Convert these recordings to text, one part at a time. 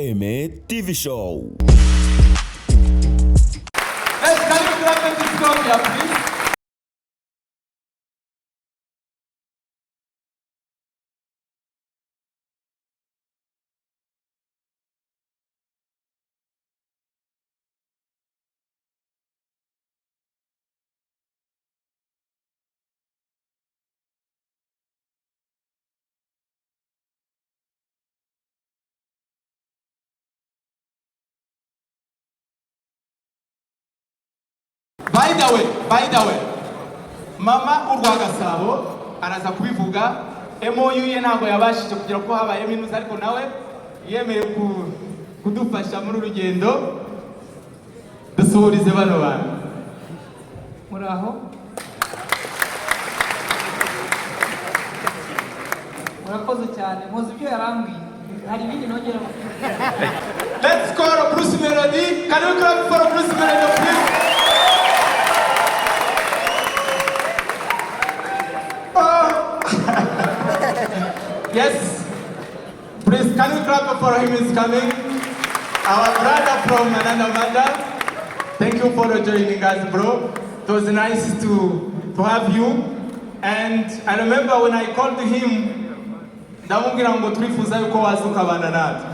Eme TV Show. Let's clap this Colombia, please. By the way, Mama Urwagasabo araza kubivuga MOU ye ntabwo yabashije kugira ko habaye minuza ariko nawe yemeye kudufasha muri urugendo dusuhurize bano bantu. Muraho murakoze cyane muzi ibyo yarambwiye hari ibindi nongera. Let's call Bruce Melody. Can we clap for Bruce Melody, please? Yes, please, can you clap for him? Is coming. Our brother from another mother. Thank you for joining us, bro. It was nice to have you. And I remember when I called him, ndamubwira ngo turifuza yuko wazuka bana natwe.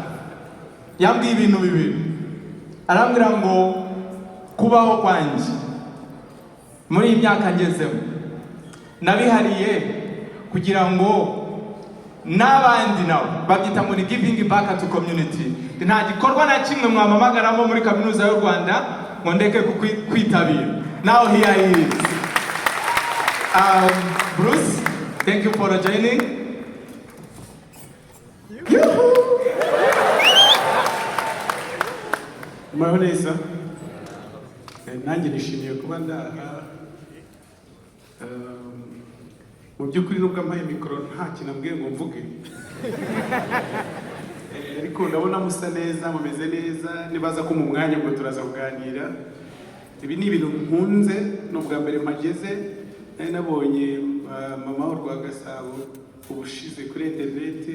Yambwiye ibintu bibiri. Arambwira ngo kubaho kwanje muri iyi myaka ngezemo nabihariye kugira ngo n'abandi nabo babyita muri giving back to community. Nta gikorwa na kimwe mwamamagaramo muri kaminuza y'u Rwanda ngo ndeke kwitabira. Now here he is. Bruce, thank you for joining. Mahoneza nanjye nishimiye kuba ndaha mu by'ukuri nubwo ampaye mikoro nta kintu ambwiye ngo mvuge ariko ndabona musa neza mumeze neza nibaza ko mu mwanya ngo turaza kuganira. Ibi ni ibintu nkunze n'ubwa mbere mpageze nari nabonye Mama Urwagasabo ubushize kuri internet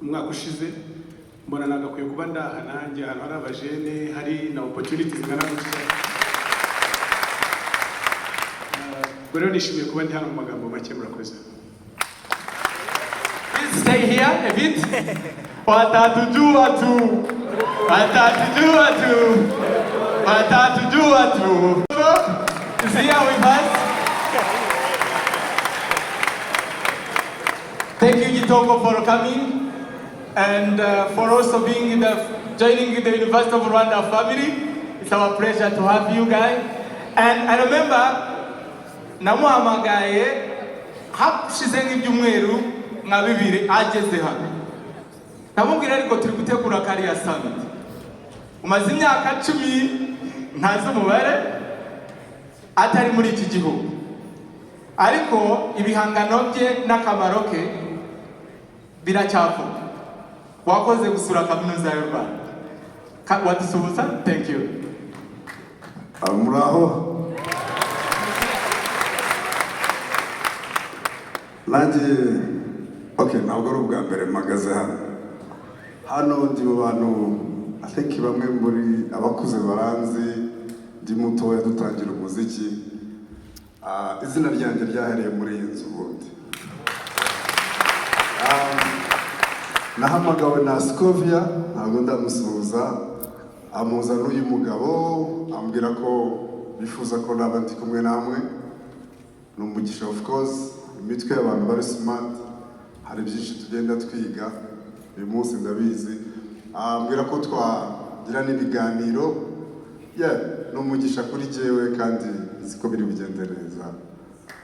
umwaka ushize mbona nagakwiye kuba ndaha nanjye ahantu hari abajene hari na opportunities ngana gutya. Rero nishimiye kuba ndi hano mu magambo make murakoze. Please stay here a bit. Watatujua tu. Is here with us. Thank you, Gitoko, for coming and for also being joining the University of Rwanda family. It's our pleasure to have you guys. And I remember namuhamagaye hashize nk'ibyumweru nka bibiri ageze hano ndamubwira ariko turi gutegura kariya summit umaze imyaka 10 ntazi umubare atari muri iki gihugu ariko ibihangano bye n'akamaro ke biracyavuga. Wakoze gusura kaminuza y'u Rwanda wadusuhuza. Thank you. Muraho nanjye okay ntabwo ari ubwa mbere mpagaze hano ndi mu bantu I think bamwe muri abakuze baranzi ndi mutoya dutangira umuziki. Izina ryanjye ryahereye muri iyi nzu ubundi nahamagawe na Scovia ntabwo ndamusuhuza amuza n'uyu mugabo ambwira ko bifuza ko naba ndi kumwe namwe. Ni umugisha of course imitwe y'abantu bari smart hari byinshi tugenda twiga uyu munsi ndabizi. Ambwira ko twagira n'ibiganiro ni umugisha kuri jewe kandi ziko biri bigende neza.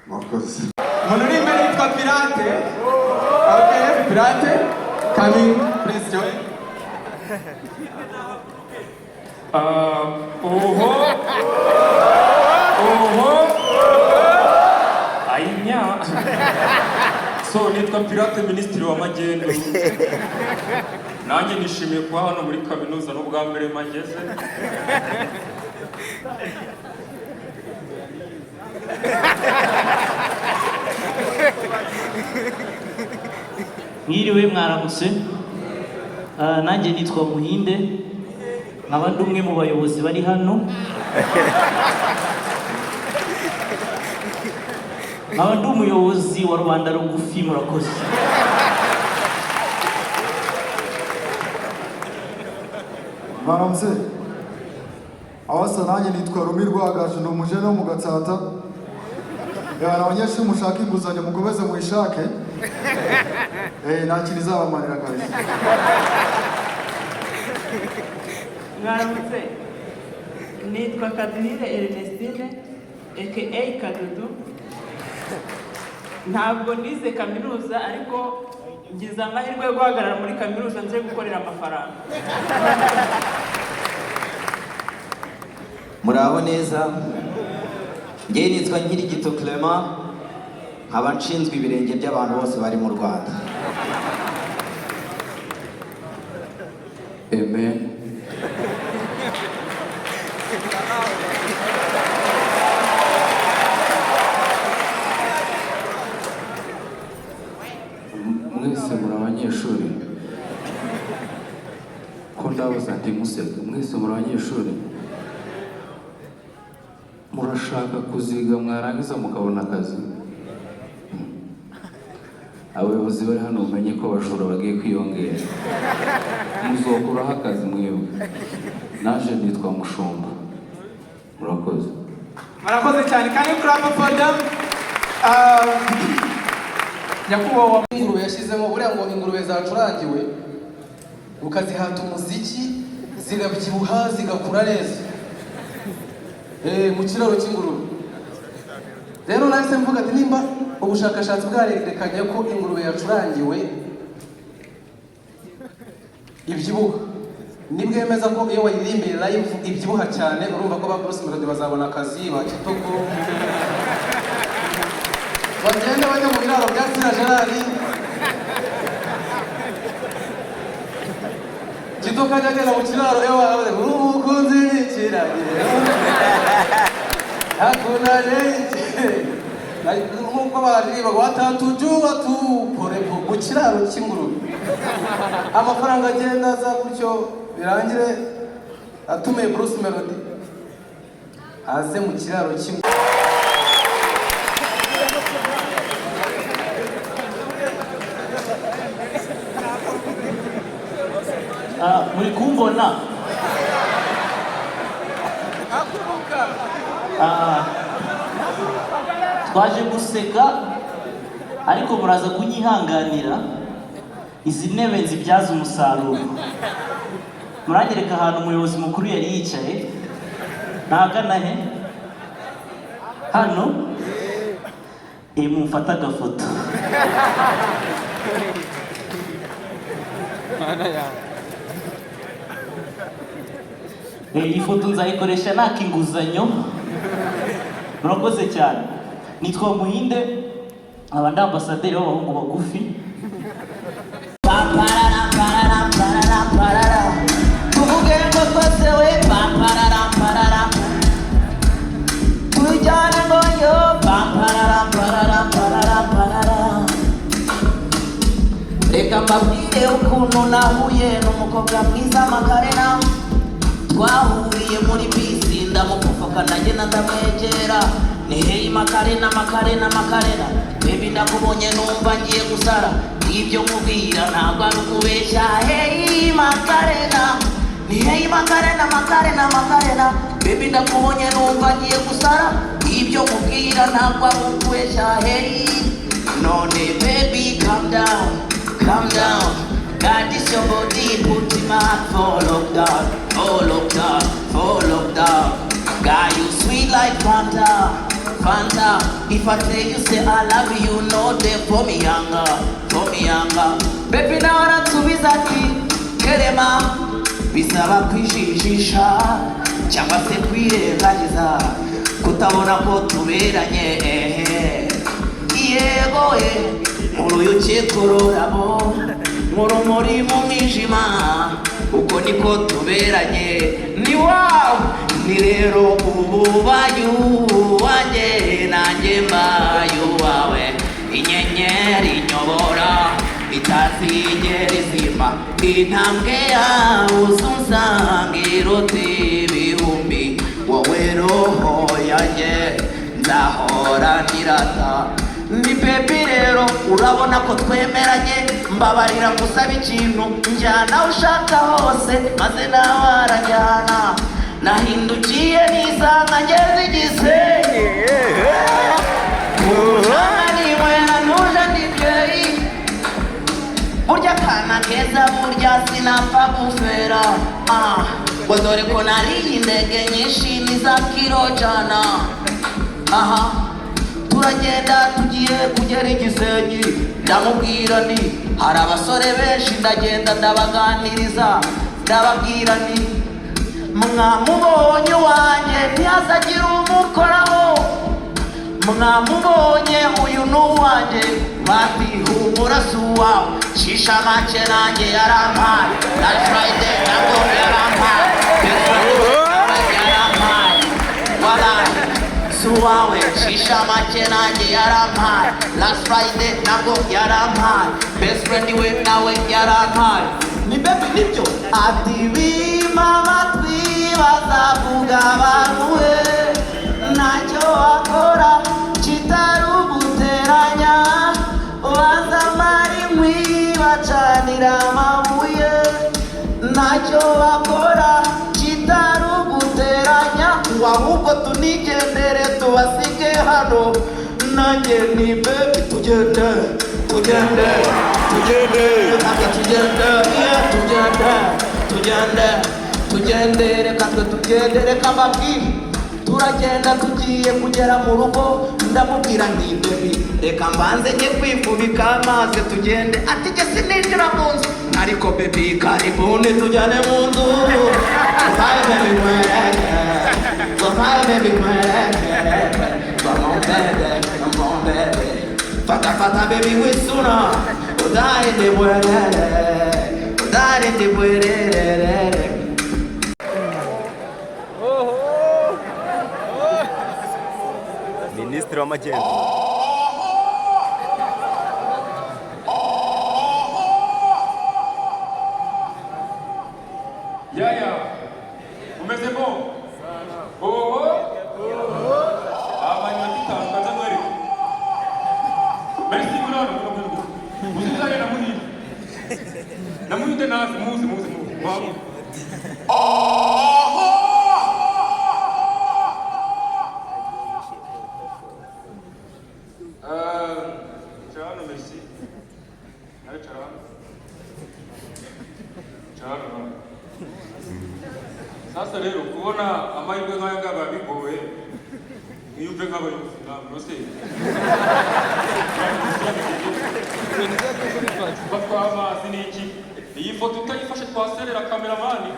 Mwakoze. Umuntu uri imbere yitwa Pirate. Okay, Pirate, coming, please join. Ainya. So nitwa Pirate, Minisitiri wa Magendu. Nanjye nishimiye kuba hano muri kaminuza n'ubwa mbere mageze. Mwiriwe mwaramutse. nanjye nitwa Muhinde nkaba ndi umwe mu bayobozi bari hano nkaba ndi umuyobozi wa rubanda rugufi murakoze Mwaramutse awasa nanjye nitwa Rumi Rwagaje ni umujene wo mu Gatsata abanyeshuri mushaka inguzanyo mukomeze muyishake nta kintu izabamarira kabisa. Mwaramutse nitwa Kadire Ernestine aka Kadudu ntabwo nize kaminuza ariko ngize amahirwe yo guhagarara muri kaminuza nje gukorera amafaranga. Muraho neza njye nitwa Nkirigito Clement nkaba nshinzwe ibirenge by'abantu bose bari mu Rwanda. Amen. Mwese muri abanyeshuri ko ndabuza ndi museka. Mwese muri abanyeshuri murashaka kuziga mwarangiza mukabona akazi. Abayobozi bari hano umenye ko abashora bagiye kwiyongera, muzokuraho akazi mwebwe. Naje nitwa Mushumba. Murakoze. Murakoze cyane. Can you clap for them? Nyakubahwa ingurube yashizemo buriya ngo ingurube zacurangiwe ukazihata umuziki zigabyibuha zigakura neza mu kiraro cy'ingurube. Rero nahise mvuga ati nimba ubushakashatsi bwarerekanye ko ingurube yacurangiwe ibyibuha nibwemeza ko iyo wayiririmbiye live ibyibuha cyane urumva ko ba Bruce Melody bazabona akazi ba Kitoko bagenda bajya mu biraro bya Sina Gerard Kitoko ajya agenda mu kiraro ewa umukunzi n'ikiragiro hakuna nenge nk'uko baririmba watatu jua tu porepo mu kiraro cy'ingurube amafaranga agenda aza gutyo birangire atumiye Bruce Melody aze mu kiraro cy'ingurube. muri kumbona twaje guseka ariko muraza kunyihanganira izi ntebe nzibyaza umusaruro. Muranyereka ahantu umuyobozi mukuru yari yicaye ntagana he hano mumfata agafoto. Iyi foto nzayikoresha naka inguzanyo. Murakoze cyane. Nitwa Muhinde aba ndi ambasaderi w'abahungu bagufi. Tuvuge ngo twese we tujyane ngo yo reka mbabwire ukuntu nahuye n'umukobwa mwiza Makarena. Twahuriye muri bisi ndamukufuka ndagenda ndamwegera ni hey Makarena Makarena Makarena baby ndakubonye numva ngiye gusara ibyo mubwira ntabwo ari ukubeshya. Hey Makarena ni hey Makarena Makarena Makarena baby ndakubonye numva ngiye gusara ibyo mubwira ntabwo ari ukubeshya. Hey none baby calm down calm down. God is your body, put him out for lockdown, for lockdown, for lockdown. God, you sweet like Fanta, Fanta. If I tell you say I love you, know they for me younger, for me younger. Baby now I want to be zati, kerema. Bisaba kwijijisha, cyangwa se kwirengagiza, kutabona ko tuberanye. Yego muruyo cyekororamo murumuri mu mijima uko niko tuberanye ni wow ni rero ububayu wanjye nanjye mbayu wawe inyenyeri nyobora itazigera ndirimba intambwe yawe uzunsangira uti ibihumbi wowe roho yanjye nzahora nirata ni baby rero urabona ko twemeranye mbabarira ngusaba ikintu njyana ushaka hose maze nawe arajyana nahindukiye nisanga ngeze Gisenyi urushanga ninywera ntuje ndibyeyi burya kana keza burya sinapfa gufera ngo dore ko nariye indege nyinshi niza kirojana turagenda tugiye kugera i Gisenyi ndamubwira ni hari abasore benshi ndagenda ndabaganiriza ndababwira ni mwamubonye wanjye ntihazagira umukoraho mwamubonye uyu ni uwanjye bati humura si uwawe shisha make nanjye yarampaye na Friday nabwo yarampaye yarampaye waraye si uwawe shisha make nanjye yarampaye last Friday nabwo yarampaye best friend we nawe yarampaye ni baby nibyo ati bima amatwi bazavuga abantu we ntacyo wakora kitari uguteranya bazamara inkwi bacanira amabuye ntacyo bakora kitari uguteranya ahubwo tunigendere tubasige hano nanjye ni baby tugende tugende tugende tugende tugende tugende reka twe tugende reka mbabwire turagenda tugiye kugera mu rugo ndamubwira nti baby reka mbanze njye kwifubika amazi tugende ati jye sininjira mu nzu ariko baby karibuni tujyane mu nzu tuvaye baby mwereke tuvaye baby mwereke come on baby fata fata baby wisuna udari ndi bwerere udari ndi bwerere Minisitiri w'Amajyepfo. Yaya, umeze bo? Oho? Abanywa bitanu kaza mwari. Merci murano murano. Muzizanye na muri. Na muri te nazi muzi. Wow. Ciao, merci. Ciao. Sasa rero kubona amahirwe nk'aya ngaya bigoye mwiyumve nk'abayobozi ntabwo se batwara amazi n'iki iyi foto utayifashe twaserera kameramani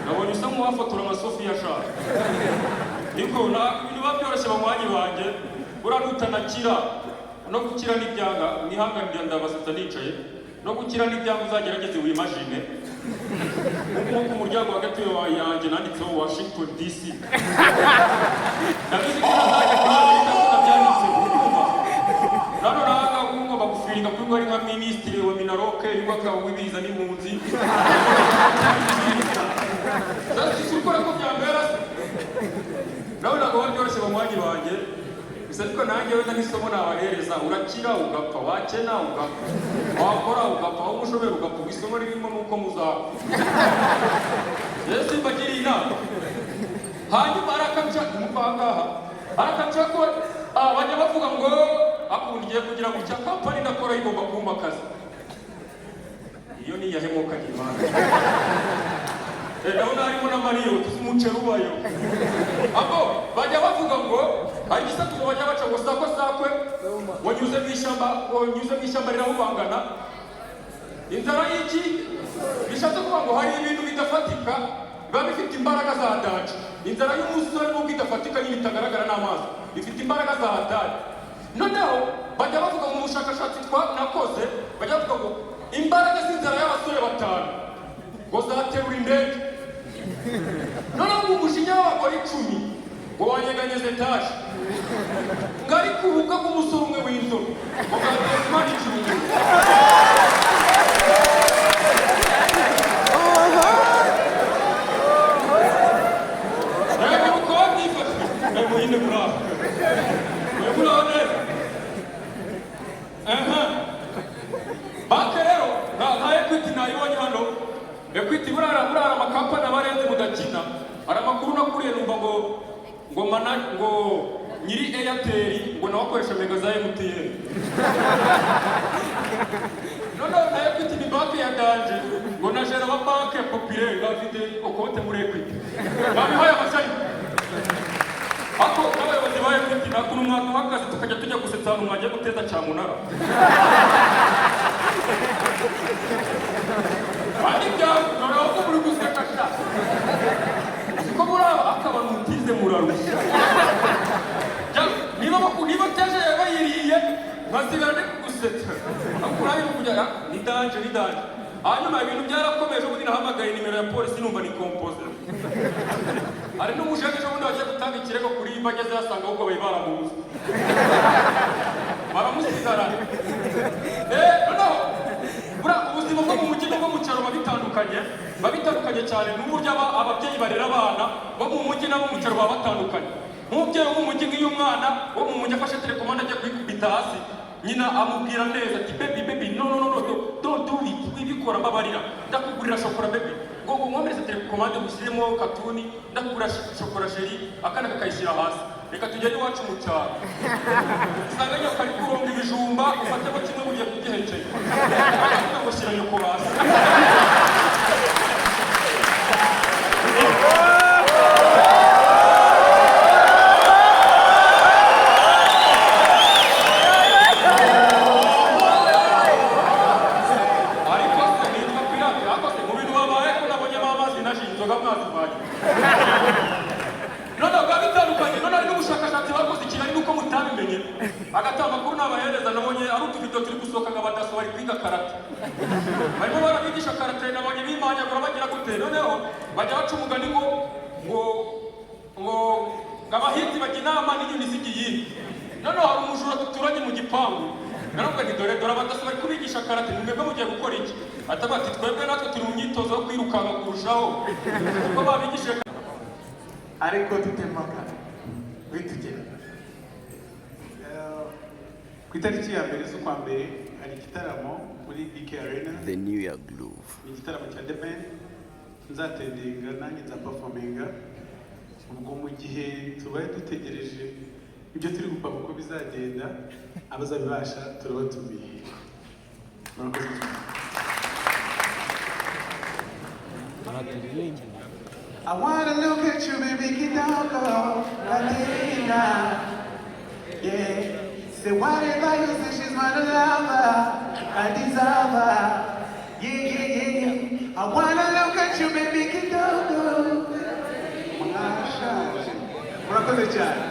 nabonye usa nk'uwafotora amasofi yashaka niko ibintu biba byoroshye banywanyi banjye uranutanakira no gukira n'ibyanga nihanganira ndabasetsa nicaye no gukira n'ibyanga uzagerageze wimagine nko ku muryango hagati yanjye nanditseho Washington DC nabizi ko nazajya kuri Amerika kuko byanditse urumva nano nanga ngomba gufiringa kuri ari nka minisitiri wa Minaroke y'ubaka w'ibiza n'impunzi sasa ukora ko byambera nawe ntabwo byoroshye banywanyi banjye gusa ariko nanjye wenda n'isomo nabahereza urakira ugapfa wakena ugapfa wakora ugapfa aho umushobora ugapfa isomo ririmo nuko muzapfa yesu mbagiriye inama hanyuma arakaca umupangaha arakaca ko bajya bavuga ngo akundiye kugira ngo icya kampani ndakora igomba kumpa akazi iyo ni yahemuka Imana ndabona harimo n'amariyo tuzi umuceri ubayo abo bajya bavuga ngo hari igisaturo bajya baca ngo sakwe wanyuze mu ishyamba rirawubangana inzara y'iki bishatse kuvuga ngo hari ibintu bidafatika biba bifite imbaraga za danje inzara y'umusore nubwo idafatika nyine itagaragara n'amaso ifite imbaraga za danje noneho bajya bavuga mu bushakashatsi nakoze bajya bavuga ngo imbaraga z'inzara y'abasore batanu ngo zaterura indege noneho mu mushinya w'abagore 10 ngo wanyeganyeze etaje ngari kubuka k'umusore umwe w'inzobe ngo gateze imana 10 ngo nawe akoresha mega za MTN. Noneho na Equity ni banki ya danje ngo na jera wa banki ya Populaire ngafite okonte muri Equity. Babihaye amashayi. Ako n'abayobozi ba Equity nakuru umwaka w'akazi tukajya tujya gusetsa ahantu mwagiye guteza cyamunara. Ari byawe noneho ko muri guseka sha. Ko muraba akaba nutize murarushya. Niba teje yabayiriye bazibara ne kugusetsa. Akuraye kujya ni danje. Hanyuma ibintu byarakomeje ubundi nahamagaye nimero ya polisi numva ni compose. Ari n'umushaka cyo bundi wagiye gutanga ikirego kuri bageze yasanga ahubwo bayi baramuzi. Baramusigara. No. Ubuzima bwo mu mujyi no mu cyaro babitandukanye cyane n'uburyo ababyeyi barera abana bo mu mujyi nabo mu cyaro batandukanye. Nk'umubyeyi wo mu mujyi nk'iyo umwana wo mu mujyi afashe telekomande ajya kwikubita hasi nyina amubwira neza ati baby no don't do it wibikora mbabarira ndakugurira shokora baby ngo nkomereze telekomande mushyiremo katuni ndakugura shokora sheri akana kakayishyira hasi reka tugere iwacu mu cyaro usanga kari kuronga ibijumba ufatemo kimwe mugiye kugihekeye ngo shyira nyoko hasi. Agatamba kuri nabahereza nabonye ari utuvido turi gusohoka ngabadaso bari kwiga karate. Barimo barabigisha karate nabonye bimanyagura bagira gute noneho bajya baca umugani ngo abahinzi bajya inama n'inyoni zigiye. Noneho hari umujura duturanye mu gipangu. Naravuga nti dore abadaso bari kubigisha karate mwebwe mugiye gukora iki? Atabati twebwe natwe turi mu myitozo yo kwirukanka kurushaho. Kuko babigishije ariko tutemaga bitugera ku itariki ya mbere z'ukwa mbere hari igitaramo muri BK Arena. The New Year Groove. Ni igitaramo cya The Band nzatendinga nanjye nzaperforminga. Ubwo mu gihe tubaye dutegereje ibyo turi gupanga uko bizagenda abazabibasha turabatumiye. Murakoze cyane. I wanna look at you, baby, Kidoko, Latina. Yeah. Say whatever you say, she's my lover. I deserve her. Yeah. I wanna look at you, baby, Kidoko. Murakoze cyane.